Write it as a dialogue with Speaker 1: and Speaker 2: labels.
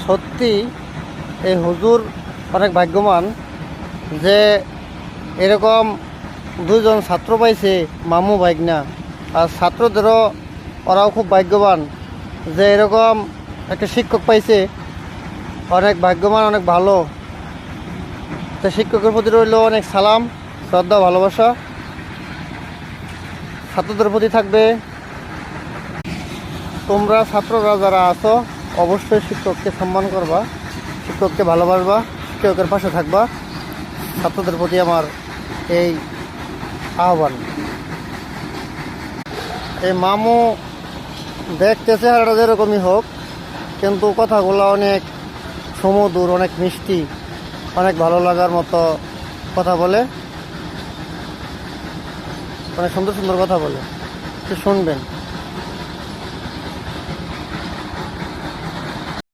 Speaker 1: সত্যি এই হুজুর অনেক ভাগ্যবান যে এরকম দুজন ছাত্র পাইছে, মামু ভাইগনা। আর ছাত্রদেরও ওরাও খুব ভাগ্যবান যে এরকম একটা শিক্ষক পাইছে। অনেক ভাগ্যবান, অনেক ভালো। তো শিক্ষকের প্রতি রইল অনেক সালাম, শ্রদ্ধা, ভালোবাসা। ছাত্রদের প্রতি থাকবে। তোমরা ছাত্ররা যারা আছো অবশ্যই শিক্ষককে সম্মান করবা, শিক্ষককে ভালোবাসবা, শিক্ষকের পাশে থাকবা। ছাত্রদের প্রতি আমার এই আহ্বান। এই মামু দেখতে চেহারাটা যেরকমই হোক, কিন্তু কথাগুলো অনেক সুমধুর, অনেক মিষ্টি, অনেক ভালো লাগার মতো কথা বলে, অনেক সুন্দর সুন্দর কথা বলে। শুনবেন।